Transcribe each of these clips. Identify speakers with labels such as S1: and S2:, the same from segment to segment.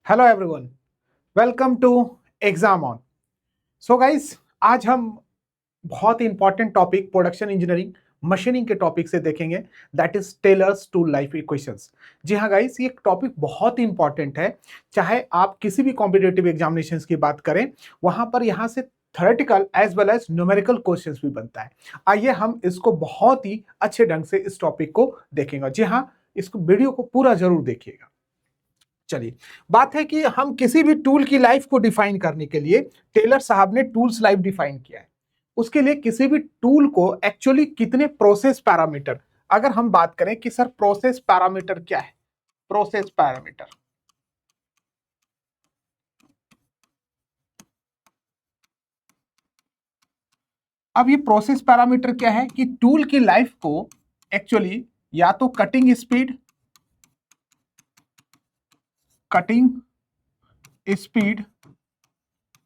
S1: Hello everyone, welcome to exam on. So guys, आज हम बहुत ही important topic production engineering machining के टॉपिक से देखेंगे, that is Taylor's tool life equations. जी हाँ गाइस, ये टॉपिक बहुत ही इंपॉर्टेंट है। चाहे आप किसी भी कॉम्पिटेटिव एग्जामिनेशंस की बात करें, वहां पर यहाँ से theoretical as well as numerical questions भी बनता है। आइए हम इसको बहुत ही अच्छे ढंग से इस टॉपिक को देखेंगे। जी हाँ, इसको वीडियो को पूरा जरूर देखिएगा। चलिए, बात है कि हम किसी भी टूल की लाइफ को डिफाइन करने के लिए टेलर साहब ने टूल्स लाइफ डिफाइन किया है। उसके लिए किसी भी टूल को एक्चुअली कितने प्रोसेस पैरामीटर, अगर हम बात करें कि सर प्रोसेस पैरामीटर क्या है, प्रोसेस पैरामीटर अब ये प्रोसेस पैरामीटर क्या है कि टूल की लाइफ को एक्चुअली या तो कटिंग स्पीड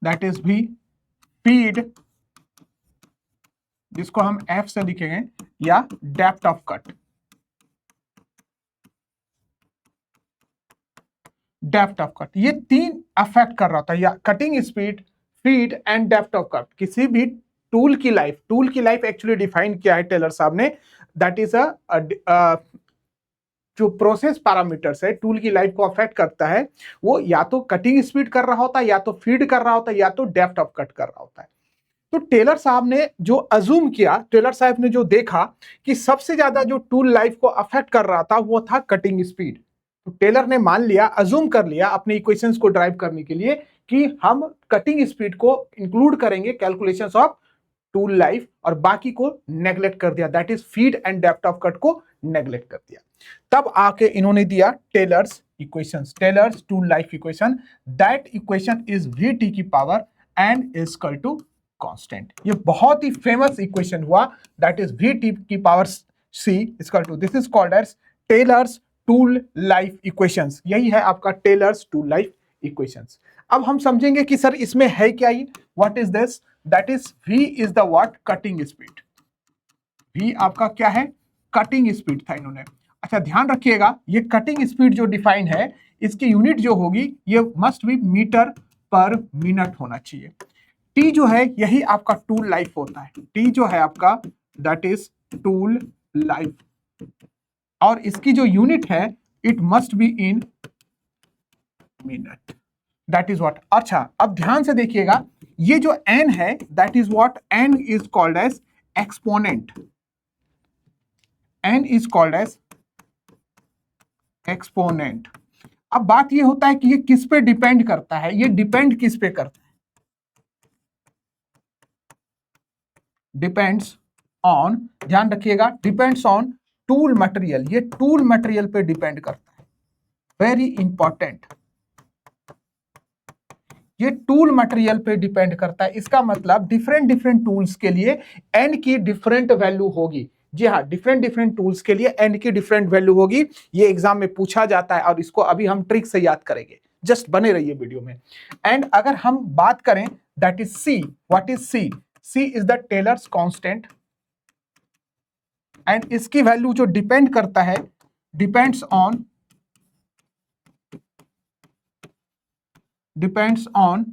S1: दैट इज भी फीड, जिसको हम एफ से लिखेंगे, या depth of cut. Depth of cut, ये तीन अफेक्ट कर रहा था, या cutting speed, feed and depth of cut. किसी भी टूल की लाइफ एक्चुअली डिफाइन किया है टेलर साहब ने, दैट इज जो प्रोसेस पैरामीटर्स है टूल की लाइफ को अफेक्ट करता है, वो या तो कटिंग स्पीड कर रहा होता है, या तो फीड कर रहा होता है, या तो डेप्थ ऑफ कट कर रहा होता है। तो टेलर साहब ने जो अजूम किया, टेलर साहब ने जो देखा कि सबसे ज्यादा जो टूल लाइफ को अफेक्ट कर रहा था वो था कटिंग स्पीड। तो टेलर ने मान लिया, अजूम कर लिया अपने इक्वेशंस को ड्राइव करने के लिए कि हम कटिंग स्पीड को इंक्लूड करेंगे कैलकुलेशंस ऑफ टूल लाइफ, और बाकी को नेग्लेक्ट कर दिया, that is feed and depth of cut को नेग्लेक्ट कर दिया। तब आके इन्होंने दिया Taylor's equations, Taylor's tool life equation. That equation is V T की power N is equal to constant. ये बहुत ही फेमस इक्वेशन हुआ, दैट इज वी टी की power C equal to, this is called as Taylor's tool life equations. यही है आपका tailors tool life equations. अब हम समझेंगे कि सर इसमें है क्या, ये what is this, that is v is the what, cutting speed. v आपका क्या है, कटिंग स्पीड था इन्होंने। अच्छा ध्यान रखिएगा, ये कटिंग स्पीड जो डिफाइन है, इसकी यूनिट जो होगी ये मस्ट बी मीटर पर मिनट होना चाहिए। टी जो है यही आपका टूल लाइफ होता है, टी जो है आपका दैट इज टूल लाइफ, और इसकी जो यूनिट है it must be in minute, that is what. अच्छा अब ध्यान से देखिएगा, ये जो n है that is what, n is called as exponent, n is called as exponent. अब बात ये होता है कि ये किस पे डिपेंड करता है, ये डिपेंड किस पे करता है, डिपेंड्स ऑन, ध्यान रखिएगा, डिपेंड्स ऑन टूल मटेरियल, ये टूल मटेरियल पे डिपेंड करता है, वेरी इंपॉर्टेंट, ये टूल मटेरियल पे डिपेंड करता है। इसका मतलब डिफरेंट डिफरेंट टूल्स के लिए एन की डिफरेंट वैल्यू होगी। जी हाँ, डिफरेंट डिफरेंट टूल्स के लिए एन की डिफरेंट वैल्यू होगी। ये एग्जाम में पूछा जाता है और इसको अभी हम ट्रिक से याद करेंगे, जस्ट बने रहिए वीडियो में। एंड अगर हम बात करें that is C, what is C, C is the Taylor's constant, and इसकी वैल्यू जो डिपेंड करता है, डिपेंड्स ऑन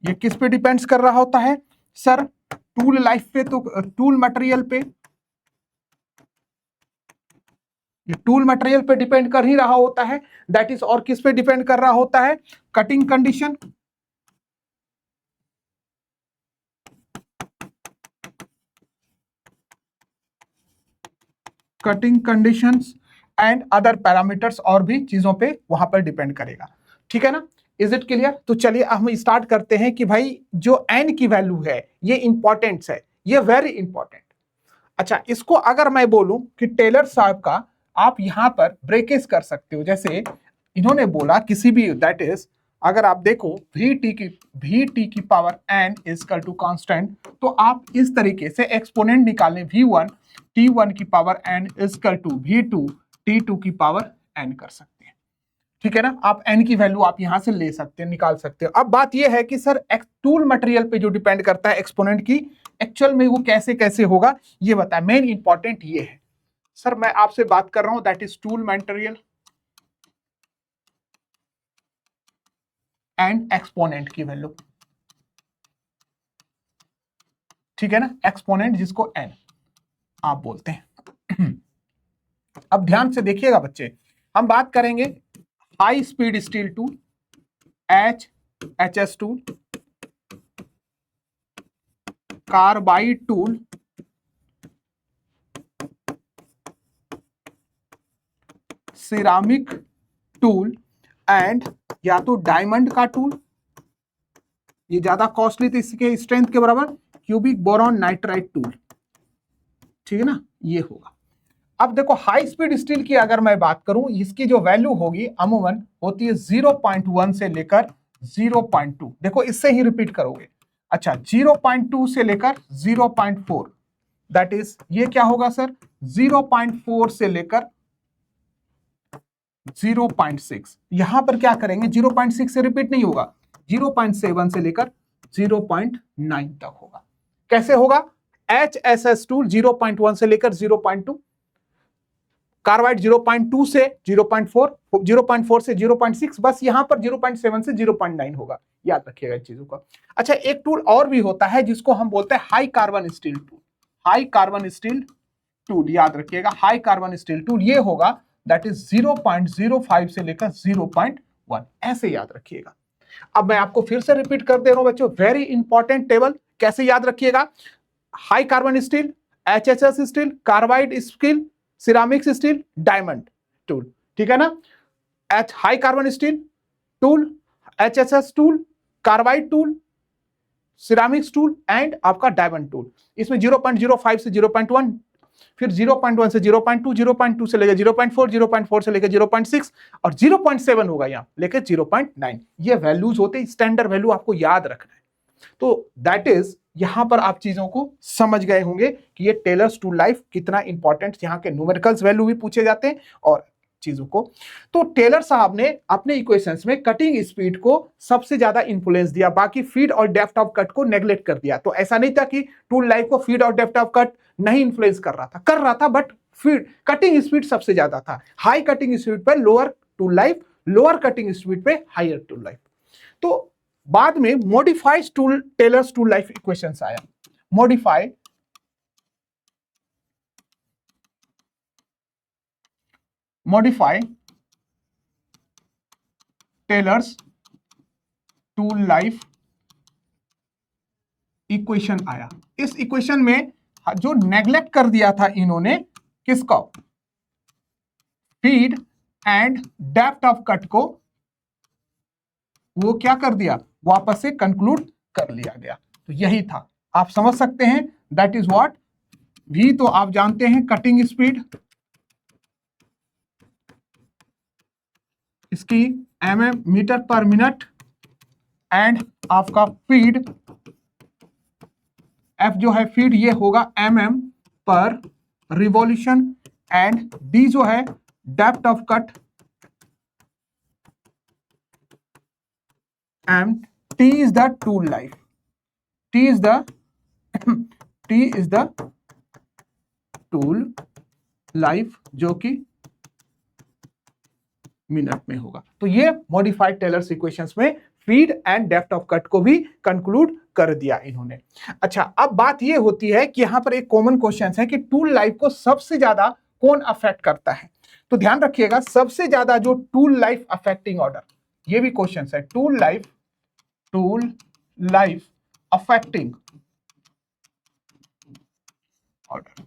S1: ये किस पे डिपेंड्स कर रहा होता है सर, टूल लाइफ पे, तो टूल मटेरियल पे, ये टूल मटेरियल पे डिपेंड कर ही रहा होता है, दैट इज, और किस पे डिपेंड कर रहा होता है, cutting condition, cutting conditions and other parameters, और भी चीजों पे वहां पर डिपेंड करेगा। ठीक है ना, इज इट क्लियर? तो चलिए हम स्टार्ट करते हैं कि भाई जो एन की वैल्यू है ये इंपॉर्टेंट है, ये वेरी इंपॉर्टेंट। अच्छा, इसको अगर मैं बोलूं कि टेलर साहब का, आप यहां पर ब्रेकेज कर सकते हो, जैसे इन्होंने बोला किसी भी, दैट इज, अगर आप देखो वी टी की power n is equal to constant, तो आप इस तरीके से एक्सपोनेंट निकालें, v1 t1 की power n is equal to v2 t2 की पावर एन कर सकते हैं। ठीक है ना, आप एन की वैल्यू आप यहां से ले सकते हैं, निकाल सकते हो। अब बात यह है कि सर टूल मटेरियल पे जो डिपेंड करता है एक्सपोनेंट की, एक्चुअल में वो कैसे कैसे होगा ये बताया, मेन इंपॉर्टेंट ये है। सर मैं आपसे बात कर रहा हूं that is tool material, and exponent की वैल्यू, ठीक है ना, एक्सपोनेंट जिसको एन आप बोलते हैं। अब ध्यान से देखिएगा बच्चे, हम बात करेंगे high speed steel tool, H tool, carbide tool, ceramic tool and या तो डायमंड का टूल, ये ज्यादा कॉस्टली तो इसके स्ट्रेंथ के बराबर, क्यूबिक बोरॉन नाइट्राइट टूल, ठीक है ना, ये होगा। अब देखो हाई स्पीड स्टील की अगर मैं बात करूं, इसकी जो वैल्यू होगी अमूमन होती है 0.1 से लेकर 0.2, देखो इससे ही रिपीट करोगे। अच्छा 0.2 से लेकर 0.4, दैट इज ये क्या होगा सर, 0.4 से लेकर 0.6, यहां पर क्या करेंगे 0.6 से रिपीट नहीं होगा, 0.7 से लेकर 0.9 तक होगा। कैसे होगा, HSS टूल 0.1 से लेकर 0.2, कार्बाइड 0.2 से 0.4, 0.4 से 0.6, बस यहां पर 0.7 से 0.9 होगा, याद रखिएगा इन चीजों का। अच्छा एक टूल और भी होता है जिसको हम बोलते हैं high carbon steel tool, high carbon steel tool, याद रखिएगा हाई कार्बन स्टील टूल ये होगा, दैट इज 0.05 से लेकर 0.1, ऐसे याद रखिएगा। अब मैं आपको फिर से रिपीट कर दे रहा हूं बच्चों, वेरी इंपॉर्टेंट टेबल, कैसे याद रखिएगा, high carbon steel, HSS steel, carbide steel, ceramics steel, diamond tool, ठीक है ना, high carbon steel tool, HSS tool, carbide tool, ceramics tool and आपका डायमंड टूल। इसमें 0.05 से 0.1, फिर 0.1 से 0.2, 0.2 से लेकर 0.4, 0.4 से लेकर 0.6 और 0.7 होगा यहां लेकर 0.9, ये वैल्यूज होते हैं, स्टैंडर्ड वैल्यू आपको याद रखना है। तो दैट इज यहां पर आप चीजों को समझ गए होंगे कि ये टेलर्स टूल लाइफ कितना इंपॉर्टेंट, यहां के न्यूमेरिकल्स वैल्यू भी पूछे जाते हैं और चीजों को। तो टेलर साहब ने अपने इक्वेशंस में कटिंग स्पीड को सबसे ज्यादा इंफ्लुएंस दिया, बाकी फीड और डेप्थ ऑफ कट को नेग्लेक्ट कर दिया। तो ऐसा नहीं था कि टूल लाइफ को फीड और डेप्थ ऑफ कट नहीं इंफ्लुएंस कर रहा था, बट फीड कटिंग स्पीड सबसे ज्यादा था, हाई कटिंग स्पीड पर lower tool life, lower cutting speed पे हायर टूल लाइफ। तो बाद में modified tool Taylor's tool life equations आया, modified Taylor's tool life equation आया। इस इक्वेशन में जो नेग्लेक्ट कर दिया था इन्होंने किसको, feed and depth of cut को, वो क्या कर दिया, वापस से कंक्लूड कर लिया गया। तो यही था, आप समझ सकते हैं, दैट इज व्हाट, भी तो आप जानते हैं कटिंग स्पीड, इसकी mm मीटर पर मिनट एंड आपका फीड, F जो है फीड ये होगा mm पर रिवॉल्यूशन एंड D जो है depth of cut and T is the tool life, T is the tool life जो कि मिनट में होगा। तो ये मॉडिफाइड टेलर्स इक्वेशंस में feed and depth of cut को भी कंक्लूड कर दिया इन्होंने। अच्छा अब बात ये होती है कि यहां पर एक कॉमन क्वेश्चन है कि टूल लाइफ को सबसे ज्यादा कौन अफेक्ट करता है। तो ध्यान रखिएगा सबसे ज्यादा जो टूल लाइफ अफेक्टिंग ऑर्डर, ये भी क्वेश्चन है, टूल लाइफ अफेक्टिंग ऑर्डर,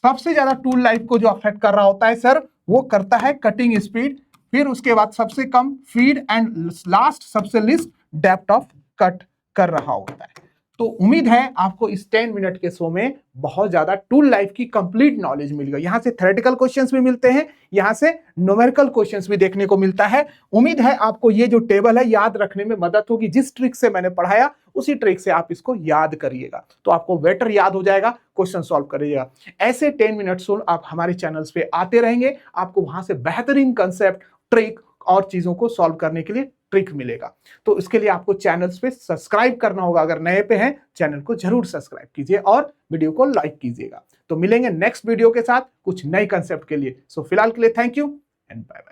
S1: सबसे ज्यादा टूल लाइफ को जो अफेक्ट कर रहा होता है सर वो करता है कटिंग स्पीड, फिर उसके बाद सबसे कम फीड एंड लास्ट सबसे लिस्ट डेप्थ ऑफ कट कर रहा होता है। तो उम्मीद है आपको इस 10 मिनट के शो में बहुत ज्यादा टूल लाइफ की कंप्लीट नॉलेज मिल गई। यहां से थ्योरेटिकल क्वेश्चंस भी मिलते हैं, यहां से न्यूमेरिकल क्वेश्चंस भी देखने को मिलता है। उम्मीद है आपको ये जो टेबल है याद रखने में मदद होगी, जिस ट्रिक से मैंने पढ़ाया उसी ट्रिक से आप इसको याद करिएगा तो आपको बेटर याद हो जाएगा, क्वेश्चन सॉल्व करिएगा। ऐसे 10 मिनट सोल आप हमारे चैनल्स पे आते रहेंगे, आपको वहां से बेहतरीन कंसेप्ट, ट्रिक और चीजों को सॉल्व करने के लिए ट्रिक मिलेगा। तो इसके लिए आपको चैनल्स पे सब्सक्राइब करना होगा, अगर नए पे हैं चैनल को जरूर सब्सक्राइब कीजिए और वीडियो को लाइक कीजिएगा। तो मिलेंगे नेक्स्ट वीडियो के साथ कुछ नए कंसेप्ट के लिए। सो फिलहाल के लिए thank you and bye bye.